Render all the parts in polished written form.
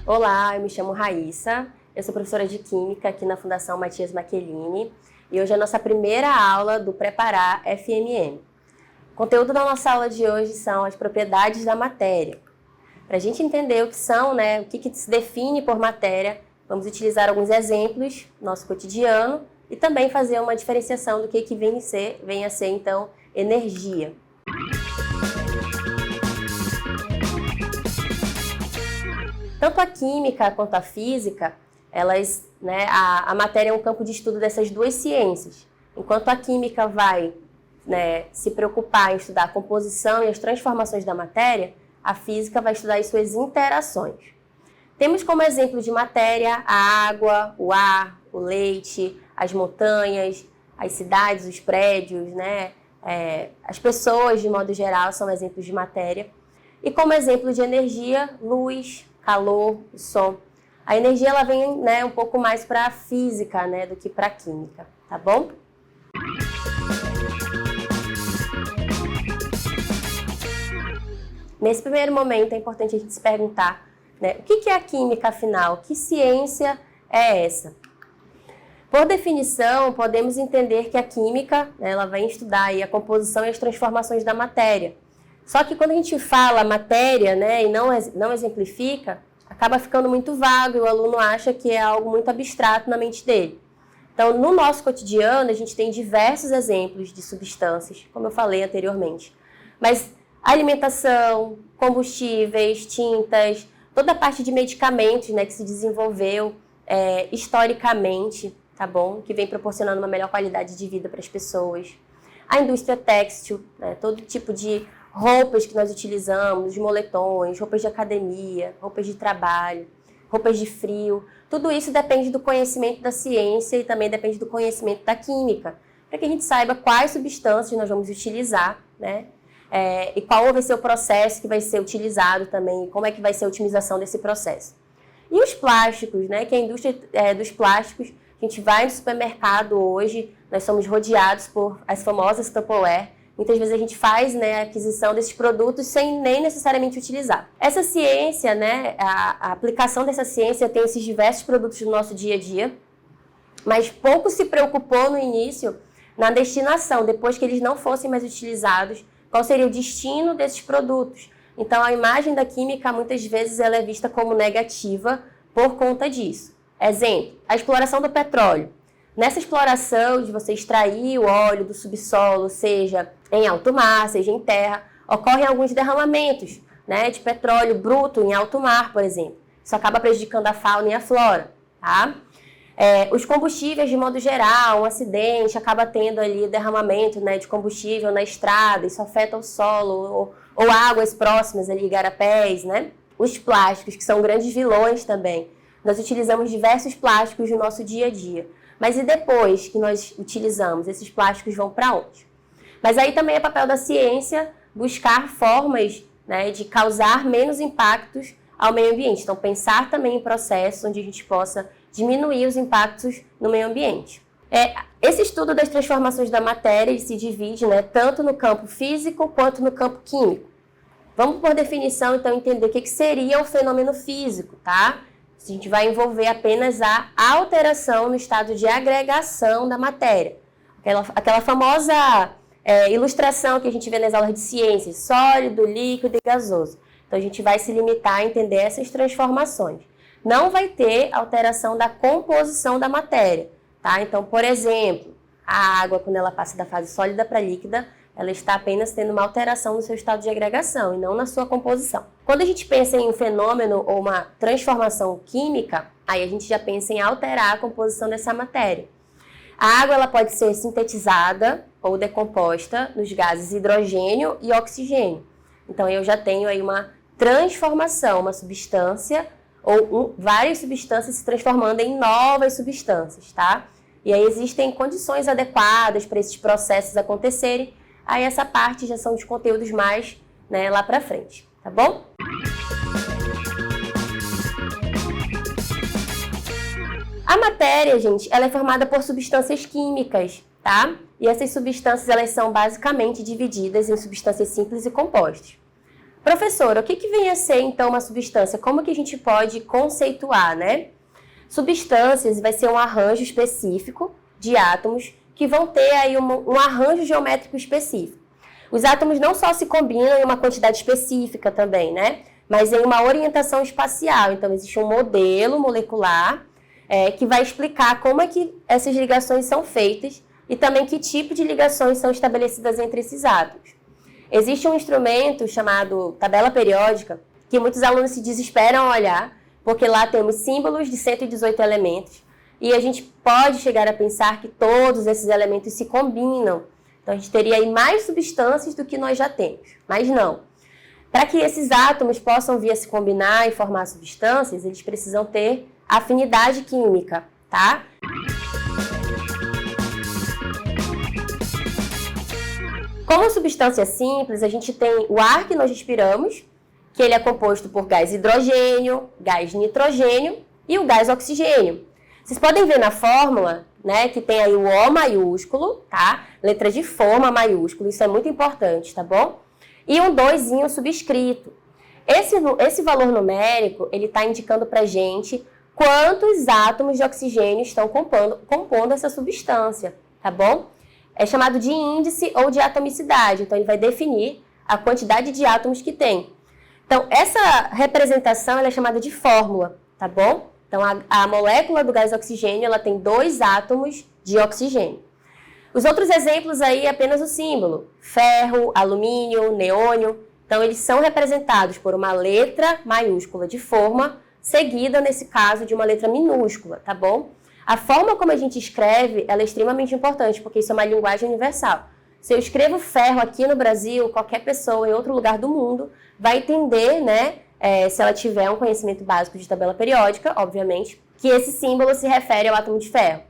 Olá, eu me chamo Raíssa, eu sou professora de Química aqui na Fundação Matias Michelini e hoje é a nossa primeira aula do Preparar FMM. O conteúdo da nossa aula de hoje são as propriedades da matéria. Para a gente entender o que são, o que se define por matéria, vamos utilizar alguns exemplos no nosso cotidiano e também fazer uma diferenciação do que vem a ser então, energia. Tanto a química quanto a física, a matéria é um campo de estudo dessas duas ciências. Enquanto a química vai se preocupar em estudar a composição e as transformações da matéria, a física vai estudar as suas interações. Temos como exemplo de matéria a água, o ar, o leite, as montanhas, as cidades, os prédios, as pessoas de modo geral são exemplos de matéria. E como exemplo de energia, luz, calor, som. A energia ela vem um pouco mais para a física do que para a química, tá bom? Nesse primeiro momento é importante a gente se perguntar o que é a química afinal? Que ciência é essa? Por definição, podemos entender que a química ela vai estudar aí a composição e as transformações da matéria. Só que quando a gente fala matéria e não exemplifica, acaba ficando muito vago e o aluno acha que é algo muito abstrato na mente dele. Então, no nosso cotidiano, a gente tem diversos exemplos de substâncias, como eu falei anteriormente. Mas alimentação, combustíveis, tintas, toda a parte de medicamentos que se desenvolveu historicamente, tá bom? Que vem proporcionando uma melhor qualidade de vida para as pessoas. A indústria têxtil, todo tipo de roupas que nós utilizamos, moletões, roupas de academia, roupas de trabalho, roupas de frio. Tudo isso depende do conhecimento da ciência e também depende do conhecimento da química, para que a gente saiba quais substâncias nós vamos utilizar, e qual vai ser o processo que vai ser utilizado também, como é que vai ser a otimização desse processo. E os plásticos, que a indústria dos plásticos, a gente vai no supermercado hoje, nós somos rodeados por as famosas Tupperware. Muitas vezes a gente faz a aquisição desses produtos sem nem necessariamente utilizar. Essa ciência, a aplicação dessa ciência tem esses diversos produtos no nosso dia a dia, mas pouco se preocupou no início na destinação, depois que eles não fossem mais utilizados, qual seria o destino desses produtos. Então a imagem da química muitas vezes ela é vista como negativa por conta disso. Exemplo, a exploração do petróleo. Nessa exploração de você extrair o óleo do subsolo, seja em alto mar, seja em terra, ocorrem alguns derramamentos de petróleo bruto em alto mar, por exemplo. Isso acaba prejudicando a fauna e a flora, tá? Os combustíveis, de modo geral, um acidente acaba tendo ali derramamento de combustível na estrada, isso afeta o solo ou águas próximas ali, igarapés, Os plásticos, que são grandes vilões também. Nós utilizamos diversos plásticos no nosso dia a dia. Mas e depois que nós utilizamos, esses plásticos vão para onde? Mas aí também é papel da ciência buscar formas de causar menos impactos ao meio ambiente. Então, pensar também em processos onde a gente possa diminuir os impactos no meio ambiente. Esse estudo das transformações da matéria ele se divide tanto no campo físico quanto no campo químico. Vamos, por definição, então, entender o que seria o fenômeno físico, tá? A gente vai envolver apenas a alteração no estado de agregação da matéria. Aquela famosa ilustração que a gente vê nas aulas de ciências, sólido, líquido e gasoso. Então, a gente vai se limitar a entender essas transformações. Não vai ter alteração da composição da matéria, tá? Então, por exemplo, a água, quando ela passa da fase sólida para líquida, ela está apenas tendo uma alteração no seu estado de agregação e não na sua composição. Quando a gente pensa em um fenômeno ou uma transformação química, aí a gente já pensa em alterar a composição dessa matéria. A água ela pode ser sintetizada ou decomposta nos gases hidrogênio e oxigênio. Então eu já tenho aí uma transformação, uma substância ou várias substâncias se transformando em novas substâncias, tá? E aí existem condições adequadas para esses processos acontecerem. Aí essa parte já são os conteúdos mais lá para frente, tá bom? A matéria, gente, ela é formada por substâncias químicas, tá? E essas substâncias, elas são basicamente divididas em substâncias simples e compostas. Professora, o que vem a ser, então, uma substância? Como que a gente pode conceituar, né? Substâncias vai ser um arranjo específico de átomos que vão ter aí um arranjo geométrico específico. Os átomos não só se combinam em uma quantidade específica também, né? Mas em uma orientação espacial. Então, existe um modelo molecular que vai explicar como é que essas ligações são feitas e também que tipo de ligações são estabelecidas entre esses átomos. Existe um instrumento chamado tabela periódica que muitos alunos se desesperam ao olhar, porque lá temos símbolos de 118 elementos e a gente pode chegar a pensar que todos esses elementos se combinam. Então, a gente teria aí mais substâncias do que nós já temos, mas não. Para que esses átomos possam vir a se combinar e formar substâncias, eles precisam ter afinidade química, tá? Como substância simples, a gente tem o ar que nós respiramos, que ele é composto por gás hidrogênio, gás nitrogênio e o gás oxigênio. Vocês podem ver na fórmula, né, que tem aí o O maiúsculo, tá? Letra de forma maiúsculo, isso é muito importante, tá bom? E um 2zinho subscrito. Esse valor numérico, ele está indicando pra gente quantos átomos de oxigênio estão compondo essa substância, tá bom? É chamado de índice ou de atomicidade, então ele vai definir a quantidade de átomos que tem. Então, essa representação ela é chamada de fórmula, tá bom? Então, a molécula do gás oxigênio ela tem 2 átomos de oxigênio. Os outros exemplos aí é apenas o símbolo, ferro, alumínio, neônio. Então, eles são representados por uma letra maiúscula de forma, seguida, nesse caso, de uma letra minúscula, tá bom? A forma como a gente escreve, ela é extremamente importante, porque isso é uma linguagem universal. Se eu escrevo ferro aqui no Brasil, qualquer pessoa em outro lugar do mundo vai entender, né, se ela tiver um conhecimento básico de tabela periódica, obviamente, que esse símbolo se refere ao átomo de ferro.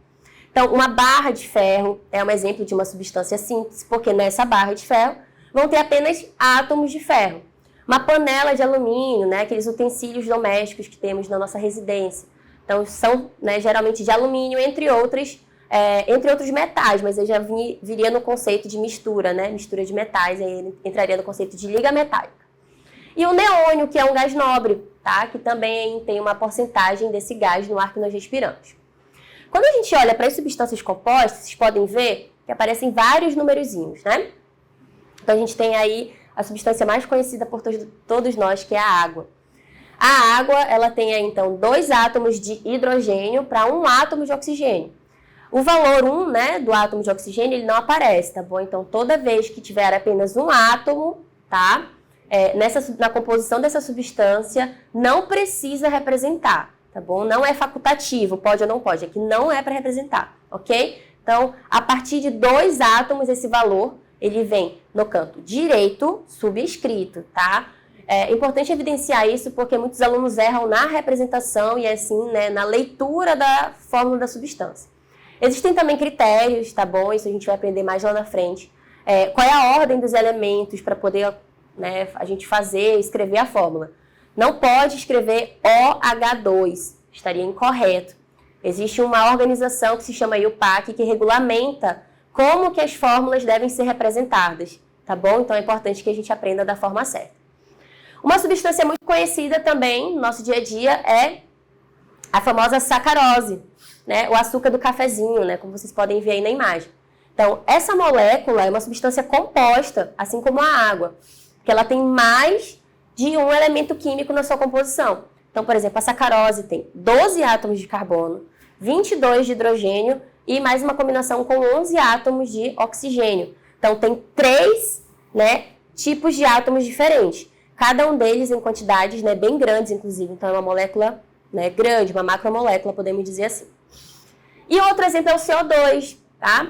Então, uma barra de ferro é um exemplo de uma substância simples, porque nessa barra de ferro vão ter apenas átomos de ferro. Uma panela de alumínio, né, aqueles utensílios domésticos que temos na nossa residência. Então, são, né, geralmente de alumínio, entre outros metais, mas aí já viria no conceito de mistura, né, mistura de metais, aí ele entraria no conceito de liga metálica. E o neônio, que é um gás nobre, tá, que também tem uma porcentagem desse gás no ar que nós respiramos. Quando a gente olha para as substâncias compostas, vocês podem ver que aparecem vários numerozinhos, né? Então, a gente tem aí a substância mais conhecida por todos nós, que é a água. A água, ela tem aí, então, 2 átomos de hidrogênio para 1 átomo de oxigênio. O valor 1, né, do átomo de oxigênio, ele não aparece, tá bom? Então, toda vez que tiver apenas um átomo, tá? Na composição dessa substância, não precisa representar, tá bom? Não é facultativo, pode ou não pode, aqui não é para representar, ok? Então, a partir de 2 átomos, esse valor, ele vem no canto direito, subscrito, tá? É importante evidenciar isso porque muitos alunos erram na representação e assim, né, na leitura da fórmula da substância. Existem também critérios, tá bom? Isso a gente vai aprender mais lá na frente. Qual é a ordem dos elementos para poder, né, a gente escrever a fórmula. Não pode escrever OH2, estaria incorreto. Existe uma organização que se chama IUPAC que regulamenta como que as fórmulas devem ser representadas, tá bom? Então é importante que a gente aprenda da forma certa. Uma substância muito conhecida também no nosso dia a dia é a famosa sacarose, né? O açúcar do cafezinho, né? Como vocês podem ver aí na imagem. Então, essa molécula é uma substância composta, assim como a água, que ela tem mais de um elemento químico na sua composição. Então, por exemplo, a sacarose tem 12 átomos de carbono, 22 de hidrogênio e mais uma combinação com 11 átomos de oxigênio. Então, tem 3, né, tipos de átomos diferentes. Cada um deles em quantidades, né, bem grandes, inclusive. Então, é uma molécula, né, grande, uma macromolécula, podemos dizer assim. E outro exemplo é o CO2, tá?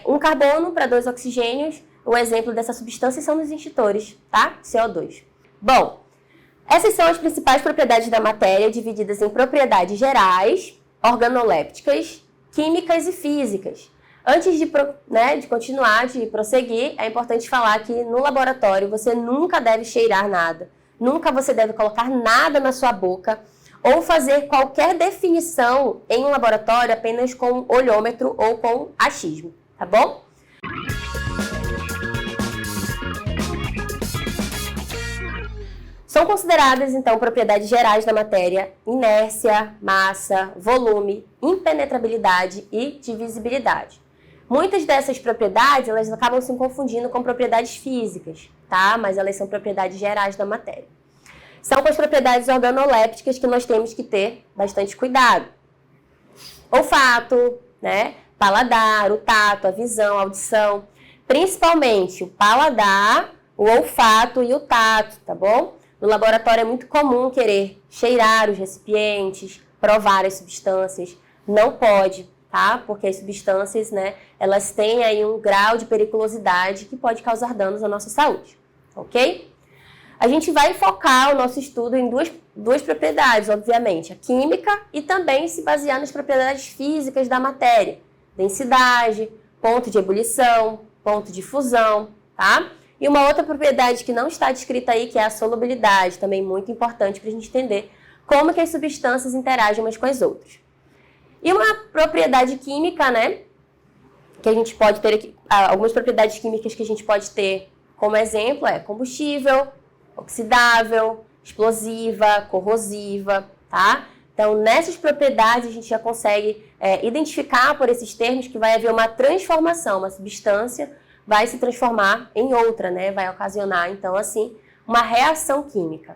Um carbono para 2 oxigênios. O exemplo dessa substância são os extintores, tá? CO2. Bom, essas são as principais propriedades da matéria, divididas em propriedades gerais, organolépticas, químicas e físicas. Antes de continuar, de prosseguir, é importante falar que no laboratório você nunca deve cheirar nada, nunca você deve colocar nada na sua boca ou fazer qualquer definição em um laboratório apenas com olhômetro ou com achismo, tá bom? São consideradas, então, propriedades gerais da matéria: inércia, massa, volume, impenetrabilidade e divisibilidade. Muitas dessas propriedades, elas acabam se confundindo com propriedades físicas, tá? Mas elas são propriedades gerais da matéria. São com as propriedades organolépticas que nós temos que ter bastante cuidado. Olfato, né? Paladar, o tato, a visão, a audição. Principalmente o paladar, o olfato e o tato, tá bom? No laboratório é muito comum querer cheirar os recipientes, provar as substâncias. Não pode, tá? Porque as substâncias, né, elas têm aí um grau de periculosidade que pode causar danos à nossa saúde, ok? A gente vai focar o nosso estudo em duas propriedades, obviamente, a química e também se basear nas propriedades físicas da matéria. Densidade, ponto de ebulição, ponto de fusão, tá? E uma outra propriedade que não está descrita aí, que é a solubilidade, também muito importante para a gente entender como que as substâncias interagem umas com as outras. E uma propriedade química, né, que a gente pode ter aqui, algumas propriedades químicas que a gente pode ter como exemplo é combustível, oxidável, explosiva, corrosiva, tá? Então, nessas propriedades a gente já consegue identificar por esses termos que vai haver uma transformação, uma substância vai se transformar em outra, né? Vai ocasionar, então, assim, uma reação química.